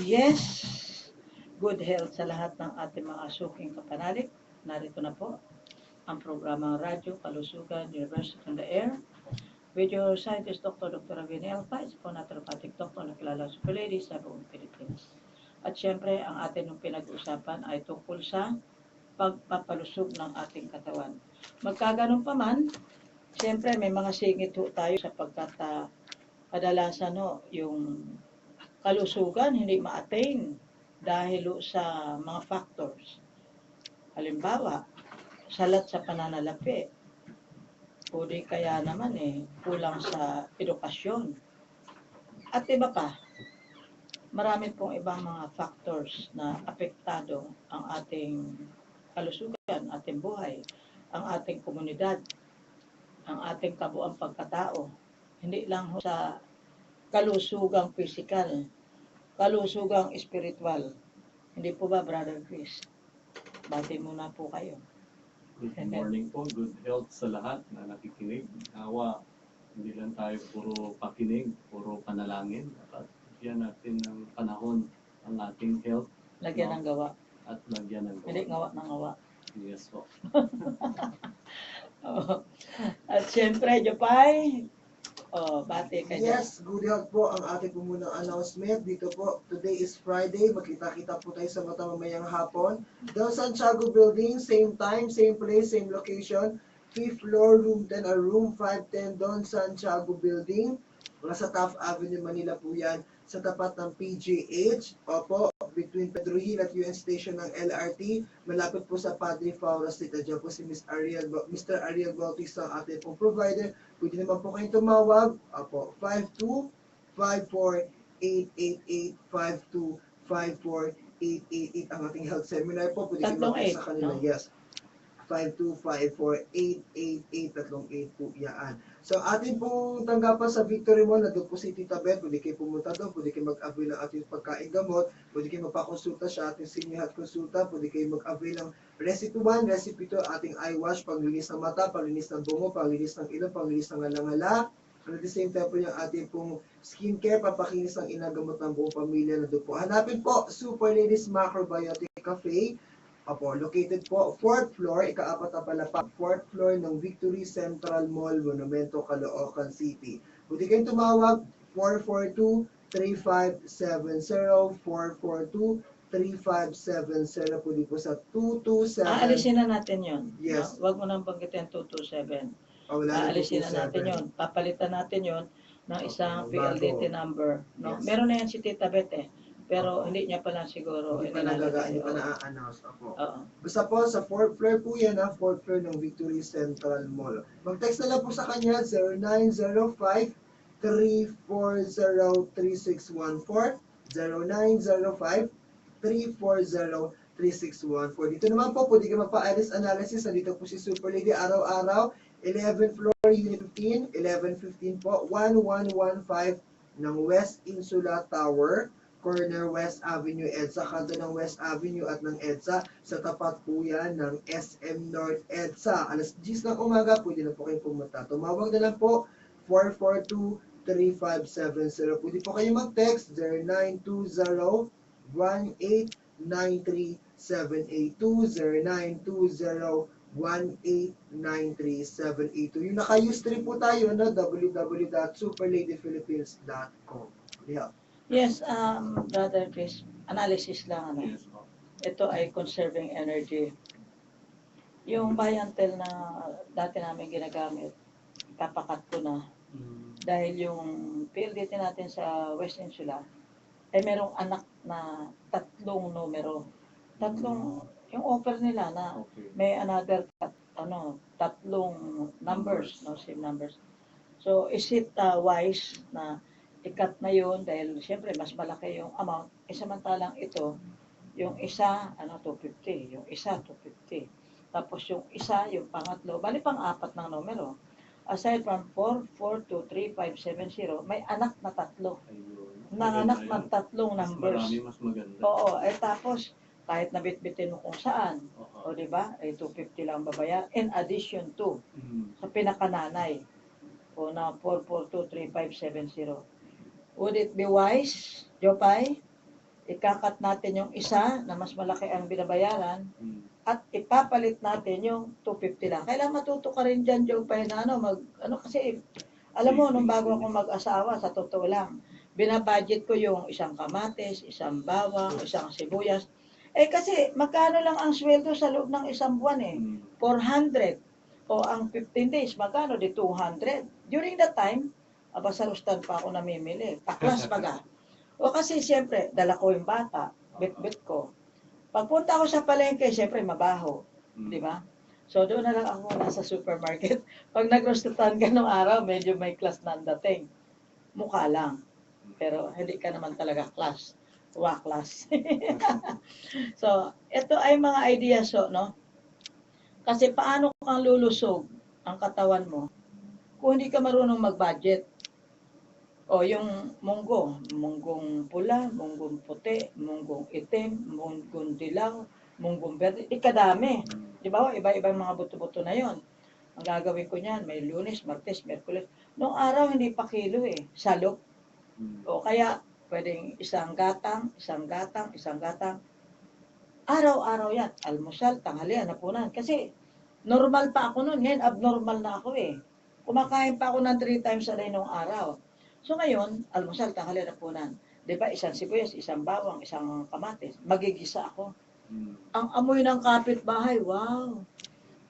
Yes, good health sa lahat ng ating mga suking kapanalig. Narito na po ang programang Radyo Kalusugan University on the Air with your scientist Dr. Avini Alpa, isa po naturopathic doctor na kilala sa ladies sa buong Pilipinas. At syempre, ang atin ng pinag-usapan ay tungkol sa pagpapalusog ng ating katawan. Magkaganon pa man, syempre may mga singit ho tayo sapagkat kadalasan yung kalusugan hindi ma-attain dahil sa mga factors. Halimbawa, salat sa pananalapi o di kaya naman kulang sa edukasyon. At iba pa, marami pong ibang mga factors na apektado ang ating kalusugan, ating buhay, ang ating komunidad, ang ating kabuang pagkatao. Hindi lang sa kalusugang physical, kalusugang spiritual. Hindi po ba, Brother Chris? Bati muna po kayo. Good morning po, good health sa lahat na nakikinig. Nawa, hindi lang tayo puro pakinig, puro panalangin. At bigyan natin ng panahon ang ating health. Lagyan ng gawa. At lagyan ng gawa. Hindi ngawa ng ngawa. Yes po. At siyempre, Jopay, bati kayo. Yes, good health po ang ating po munang announcement. Dito po, today is Friday. Magkita-kita po tayo sa mata mamayang hapon. Down Santiago Building, same time, same place, same location. 5th floor, room 10 or room 510 Don Santiago Building. Nasa Taft Avenue, Manila po yan. Sa tapat ng PGH. Opo, between Pedro Hill at UN Station ng LRT. Malapit po sa Padre Faura Street. Diyan po si Mr. Ariel Bautista ang ating pong provider. Pwede naman po kayong tumawag. Opo, 52-54-888, 52-54-888 ang ating health seminar po. Pwede kayo mag sa kanila. No? Yes. 52-54-888, 38 po yan. So atin pong tanggapan sa Victory Mall, na doon po si Tita Beth, pwede kayo pumunta doon, pwede kayo mag-avail ng ating pagkain gamot, pwede kayo magpakonsulta sa ating senior health consulta, pwede kayo mag-avail ng Recipe 1, Recipe 2, ating eye wash, paglinis ng mata, paglinis ng bungo, paglinis ng ilong, paglinis ng alangala. And at the same time po yung ating pong skincare, papakinis ng inagamot ng buong pamilya na doon po. Hanapin po, Super Ladies Macrobiotic Cafe. Opo, located po, 4th floor, ikaapat na palapag, 4th floor ng Victory Central Mall, Monumento, Caloocan City. Buti kayong tumawag, 442-3570, 442-3570, pwede po sa 227. Aalisin na natin yun. Yes. No? Huwag mo nang banggitin 227. Wala na Aalisin na 227. natin yun. Papalitan natin yun ng isang Okay, PLDT bago. number. No? Yes. Meron na yan si Tita Beth pero hindi niya pa lang siguro. Hindi pa na-announce. Opo. Oo. Basta po, sa 4th floor po yan, 4th floor ng Victory Central Mall. Mag-text na lang po sa kanya, 0905-340-3614, 0905-340-3614. Dito naman po, pwede ka magpa-iris analysis. Nandito po si Super Lady araw-araw, 11th floor, Unit 15, 1115 po, 1115 ng West Insula Tower, corner West Avenue, EDSA, kanto ng West Avenue at ng EDSA, sa tapat po yan ng SM North EDSA. Alas 10 ng umaga, pwede na po kayong pumunta. Tumawag na lang po, 442-3570. Pwede po kayong mag-text, 0920-1893-782, 0920-1893-782. Yung naka-Ustream po tayo na www.superladyphilippines.com. Yeah. Yes, Brother Chris, analysis lang. Yes po. Ito ay conserving energy. Yung Bayantel na dati namin ginagamit, kapakat ko na. Dahil yung PLDT natin sa West Insula, ay merong anak na 3 numero. Yung offer nila na may another 3 numbers, same numbers. So, is it wise na ikat na yun dahil siyempre mas malaki yung amount. Samantalang ito, yung isa, 250, yung isa, 250. Tapos yung isa, yung pangatlo, bali pang-4 ng numero. Aside from 4423570, may anak na 3. Nanganak ng 3 numbers. Mas marami, mas maganda. Oo, tapos kahit nabitbitin mo kung saan, o di ba? 250 lang babayar in addition to sa pinakananay. o na 4423570. Would it be wise, Jopay, ikakat natin yung isa na mas malaki ang binabayaran Mm. at ipapalit natin yung 250 lang. Kailangan matuto ka rin dyan, Jopay, na kasi, alam mo, nung bago ako mag-asawa, sa totoo lang, binabudget ko yung isang kamatis, isang bawang, isang sibuyas. Kasi magkano lang ang sweldo sa loob ng isang buwan Mm. 400. O ang 15 days, magkano? Di 200. During that time, sa rustan pa ako namimili. Paklas baga. O kasi siyempre, dala ko yung bata, bit-bit ko. Pagpunta ako sa palengke, siyempre mabaho. Mm. Di ba? So doon na lang ako nasa supermarket. Pag nag-rostutan ka nung araw, medyo may class na ang dating. Mukha lang. Pero hindi ka naman talaga class. Class. So, ito ay mga ideas, no? Kasi paano kang lulusog ang katawan mo kung hindi ka marunong mag-budget? O yung munggong pula, munggong puti, munggong itim, munggong dilaw, munggong berde, kadami. Di ba? Iba-iba mga buto-buto na yon. Ang gagawin ko niyan, may Lunes, Martes, Miyerkules. Noong araw, hindi pa kilo salok. O kaya, pwedeng isang gatang, araw-araw yan. Almusal, tanghalian, hapunan. Kasi, normal pa ako noon. Ngayon, abnormal na ako Kumakain pa ako ng 3 times a day noong araw. So ngayon, almusal, tanghalian, hapunan. Di ba, isang sibuyas, isang bawang, isang kamatis. Magigisa ako. Ang amoy ng kapitbahay, wow.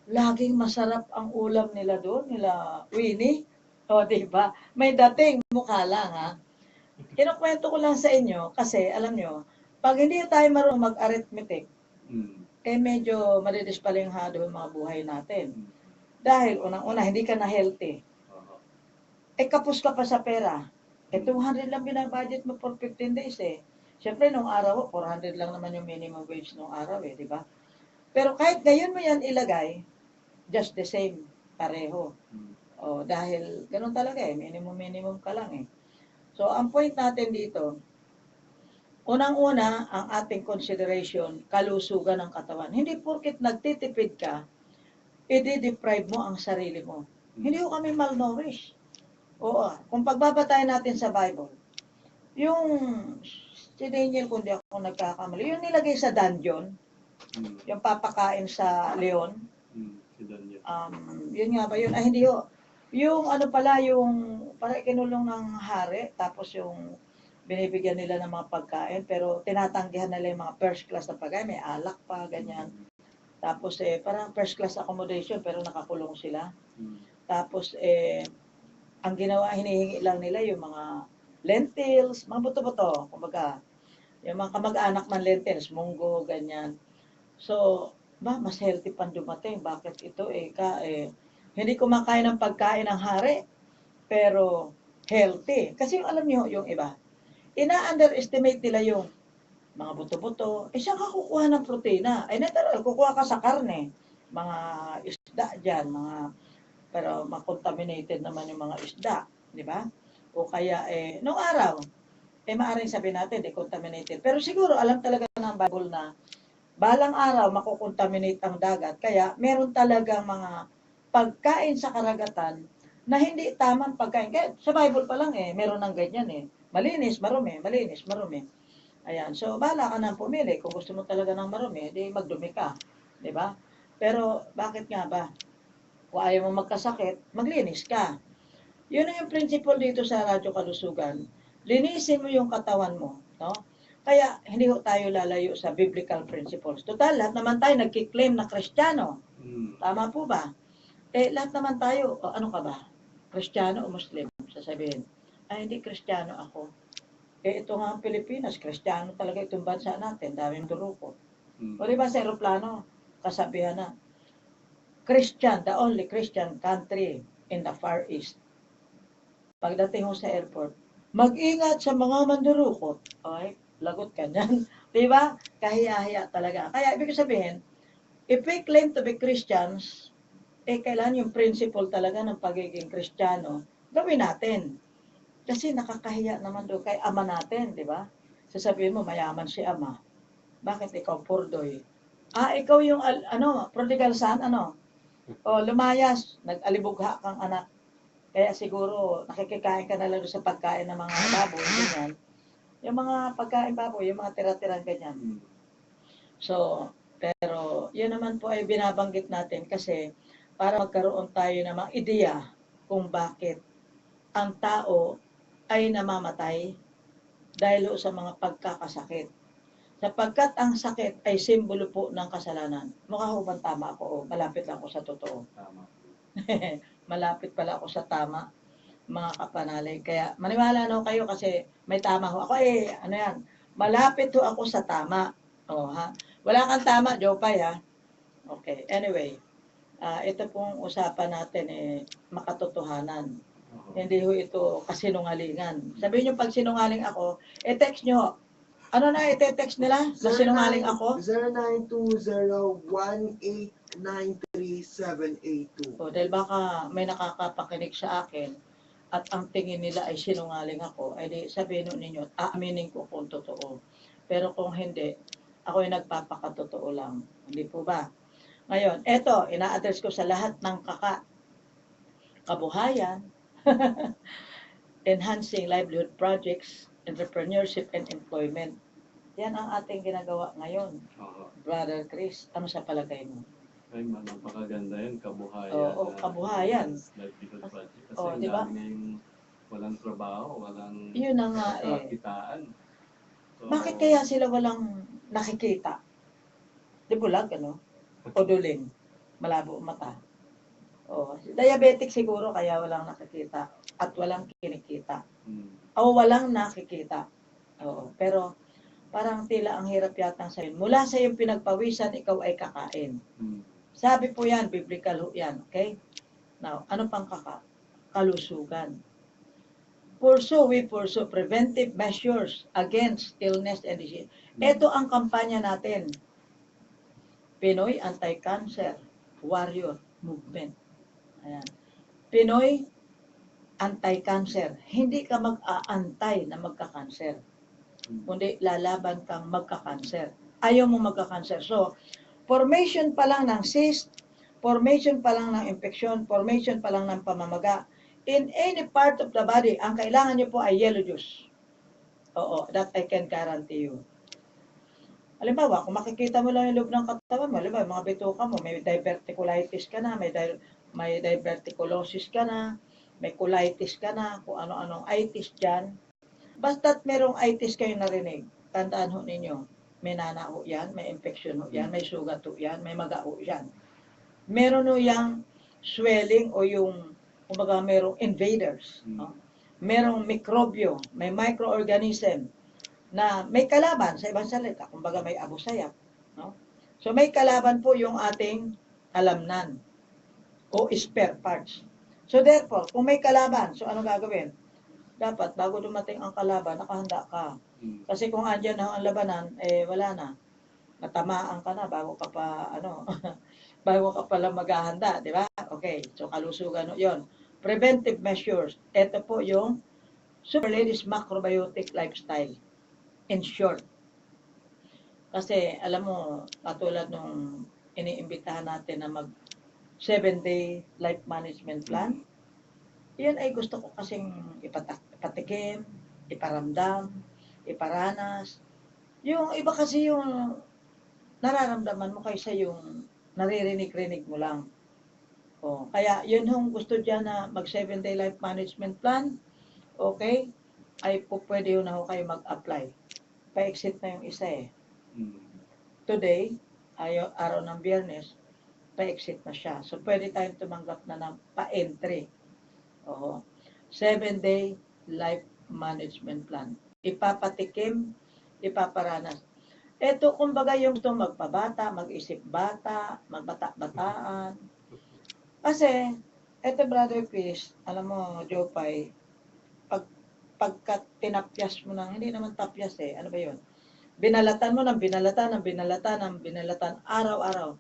Laging masarap ang ulam nila doon, nila Winnie. O, di ba? May dating, mukha lang, ha? Kinukwento ko lang sa inyo kasi, alam nyo, pag hindi tayo marunong mag-arithmetic, medyo madidispalingado yung mga buhay natin. Dahil, unang-una, hindi ka na healthy. Kapos ka pa sa pera. 200 lang binabudget mo for 15 days Siyempre, nung araw, 400 lang naman yung minimum wage nung araw di ba? Pero kahit ngayon mo yan ilagay, just the same, pareho. Dahil, ganun talaga minimum ka lang So, ang point natin dito, unang-una, ang ating consideration, kalusugan ng katawan. Hindi porket nagtitipid ka, i-deprive mo ang sarili mo. Hindi ko kami malnourished. Oo, kung pagbabatayan natin sa Bible, yung si Daniel, kung di ako nagkakamali, yung nilagay sa dungeon, yung papakain sa leon, Si Daniel. yun nga ba yun? Hindi ho. Yung yung parang kinulong ng hari, tapos yung binibigyan nila ng mga pagkain, pero tinatanggihan nila yung mga first class na pagkain, may alak pa, ganyan. Tapos parang first class accommodation, pero nakakulong sila. Tapos ang ginawa, hinihingi lang nila yung mga lentils, mga buto-buto, kumbaga, yung mga kamag-anak ng lentils, munggo, ganyan. So, mas healthy pang dumating. Bakit ito hindi kumakain ng pagkain ng hari, pero healthy. Kasi alam niyo, yung iba, ina-underestimate nila yung mga buto-buto. Saan ka kukuha ng protina? Natural, kukuha ka sa karne. Mga isda dyan, pero ma-contaminated naman yung mga isda. Di ba? O kaya, noong araw, maaaring sabihin natin, decontaminated. Pero siguro, alam talaga ng Bible na balang araw makukontaminate ang dagat. Kaya meron talagang mga pagkain sa karagatan na hindi tamang pagkain. Kaya sa Bible pa lang meron ng ganyan Malinis, marumi, malinis, marumi. Ayan. So, bahala ka nang pumili. Kung gusto mo talaga ng marumi, di magdumi ka. Di ba? Pero, bakit nga ba? Kung ayaw mo magkasakit, maglinis ka. Yun yung principle dito sa Radyo Kalusugan. Linisin mo yung katawan mo. No? Kaya, hindi tayo lalayo sa biblical principles. Total, lahat naman tayo nagkiklaim na Kristiyano. Tama po ba? Lahat naman tayo, ano ka ba? Kristiyano o Muslim? Sasabihin, hindi Kristiyano ako. Ito nga ang Pilipinas, Kristiyano talaga itong bansa natin, daming durukot. O diba sa aeroplano, kasabihan na, Christian, the only Christian country in the Far East. Pagdating mo sa airport, mag-ingat sa mga mandurukot. Okay? Lagot ka niyan. Diba? Kahiya-hiya talaga. Kaya ibig sabihin, if we claim to be Christians, kailan yung principle talaga ng pagiging Kristiyano, gawin natin. Kasi nakakahiya naman doon kay ama natin, di ba? Sasabihin mo, mayaman si ama. Bakit ikaw purdoy? Ikaw yung, prodigal son, O, lumayas, nag-alibugha kang anak. Kaya siguro, nakikikain ka na lang doon sa pagkain ng mga baboy, ganyan. Yung mga pagkain baboy, yung mga tira-tirang ganyan. Mm. So, pero yun naman po ay binabanggit natin kasi para magkaroon tayo ng mga ideya kung bakit ang tao ay namamatay dahil sa mga pagkakasakit. Sapagkat ang sakit ay simbolo po ng kasalanan. Mukha ho bang tama ako o malapit lang ako sa totoo? Tama. Malapit pala ako sa tama, mga kapanalig. Kaya maniwala na ho kayo kasi may tama ho. Ako ano yan, malapit ho ako sa tama. O ha? Wala kang tama, Jopay ha? Okay, anyway. Ito pong usapan natin makatotohanan. Oo. Hindi ho ito kasinungalingan. Sabihin nyo pag sinungaling ako, text nyo. Ano na ite-text nila? Na sinungaling ako? 0920-1893782. O, dahil baka may nakakapakinig sa akin at ang tingin nila ay sinungaling ako, ay di sabihin ninyo, aaminin ko kung totoo. Pero kung hindi, ako ay nagpapakatotoo lang. Hindi po ba? Ngayon, eto, ina-address ko sa lahat ng kabuhayan, enhancing livelihood projects, entrepreneurship and employment. Yan ang ating ginagawa ngayon. Oo. Brother Chris, ano sa palagay mo? Ay, napakaganda yan, kabuhayan. Oo, kabuhayan. Livelihood project. Kasi Oo, ang di ba? dami ngayong walang trabaho, walang Yun na nga kakitaan. So, Bakit kaya sila walang nakikita? Di bulag, ano? O duling? Malabo ang mata. O, diabetic siguro kaya walang nakikita at walang kinikita. O walang nakikita. Oo, pero parang tila ang hirap yata sa'yo. Mula sa iyong pinagpawisan, ikaw ay kakain. Sabi po yan, biblical ho yan, okay? Now, ano pang kalusugan? We pursue preventive measures against illness and disease. Ito ang kampanya natin. Pinoy Anti-Cancer Warrior Movement. Ayan. Pinoy Anti-Cancer. Hindi ka mag-aantay na magka-cancer, kundi lalaban kang magka-cancer. Ayaw mo magka-cancer. So, formation pa lang ng cyst, formation pa lang ng infection, formation pa lang ng pamamaga, in any part of the body, ang kailangan nyo po ay yellow juice. Oo, that I can guarantee you. Halimbawa, kung makikita mo lang yung loob ng katawan mo, halimbawa, mga bituka mo, may diverticulitis ka na, may diverticulosis ka na, may colitis ka na, kung ano-anong itis dyan. Basta't merong itis kayo narinig, tandaan ho ninyo, may nana ho yan, may infection ho yan, may sugat ho yan, may maga ho yan. Meron ho yang swelling o yung, kumbaga merong invaders. No? Merong mikrobyo, may microorganism na may kalaban sa ibang salita, kumbaga may abusayap. No? So may kalaban po yung ating alamnan o spare parts. So therefore, kung may kalaban, so ano gagawin? Dapat bago dumating ang kalaban, nakahanda ka. Kasi kung andyan na ang labanan, wala na. Natamaan ka na bago ka pa, bago ka pala maghahanda, di ba? Okay, so kalusugan yon. Preventive measures. Ito po yung Super Ladies Macrobiotic Lifestyle. In short. Kasi, alam mo, katulad nung iniimbitahan natin na mag 7-day life management plan, yan ay gusto ko kasing ipatikim, iparamdam, iparanas. Yung iba kasi yung nararamdaman mo kaysa yung naririnig-rinig mo lang. O, kaya yun yung gusto dyan na mag 7-day life management plan, okay, ay po pwede yun na kayo mag-apply. Pa-exit na yung isa Today, araw ng Biyernes, pa-exit na siya. So, pwede tayong tumanggap na ng pa-entry. 7-day life management plan. Ipapatikim, ipaparanas. Ito, kumbaga yung gusto magpabata, mag-isip bata, magbata-bataan. Kasi, ito Brother Chris, alam mo, Jopay, pagka tinapyas mo ng, hindi naman tapyas ano ba yun? Binalatan mo ng binalatan, araw-araw.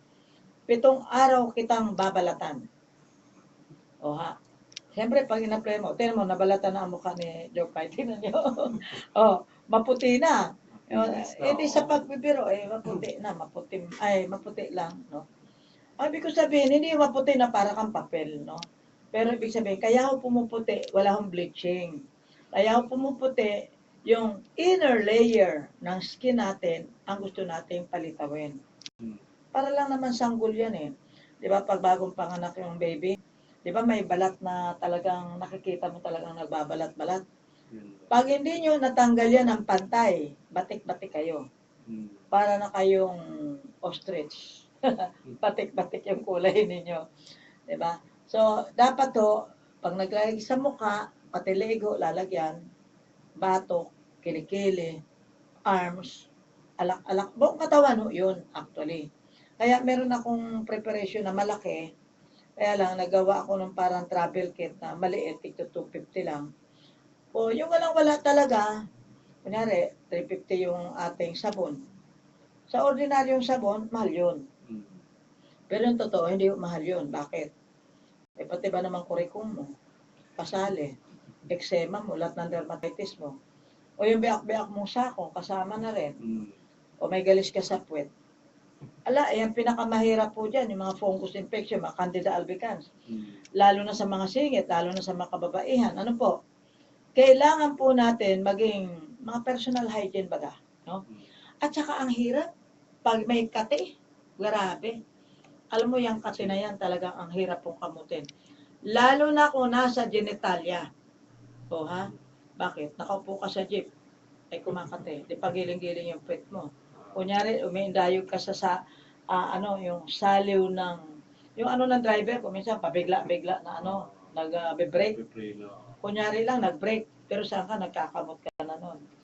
7 araw kitang babalatan. Siyempre, pag in-apply mo, tinan mo, nabalatan na ang mukha ni Jopay. Tinan nyo. Maputi na. Hindi sa pagbibiro, maputi na. Maputi lang, no? Ibig ko sabihin, hindi maputi na para kang papel, no? Pero ibig sabihin, kaya ho pumuputi, wala hong bleaching. Kaya ho pumuputi, yung inner layer ng skin natin, ang gusto nating palitawin. Mm. Para lang naman sanggol yan eh. Di ba, pag bagong panganak yung baby, di ba may balat na talagang nakikita mo talagang nagbabalat-balat. Yun. Pag hindi nyo natanggal yan ng pantay, batik-batik kayo. Mm. Para na kayong ostrich. Batik-batik yung kulay ninyo. Diba? So, dapat to, pag naglalagay sa mukha, pati lego, lalagyan, batok, kilikili, arms, alak-alak, buong katawan ho yun, actually. Kaya meron akong preparation na malaki, kaya lang, nagawa ako ng parang travel kit na maliit, tigto 250 lang. O, yung walang-wala talaga, kunyari, 350 yung ating sabon. Sa ordinaryong sabon, mahal yun. Mm. Pero yung totoo, hindi mahal yun. Bakit? Eh, pati ba naman kurikong mo? Pasali. Eczema mo, lahat ng dermatitis mo. O yung biak-biak mong sako, kasama na rin. Mm. O may galis ka sa puwet. Ala, eh, ang pinakamahirap po dyan, yung mga fungus infection, mga Candida albicans. Mm. Lalo na sa mga singit, lalo na sa mga kababaihan. Ano po? Kailangan po natin maging mga personal hygiene baga. No? At saka ang hirap, pag may kate, grabe. Alam mo, yung kate na yan, talagang ang hirap pong kamutin. Lalo na kung nasa genitalia. O ha? Bakit? Nakaupo ka sa jeep, ay kumakate. Di pagiling-giling yung puwet mo. Kunyari, umiindayog ka sa yung saliw ng, yung ano ng driver, kung minsan pabigla-bigla na nag-brake. Pipray na. Kunyari lang, nag-brake, pero saan ka, nagkakamot ka na nun.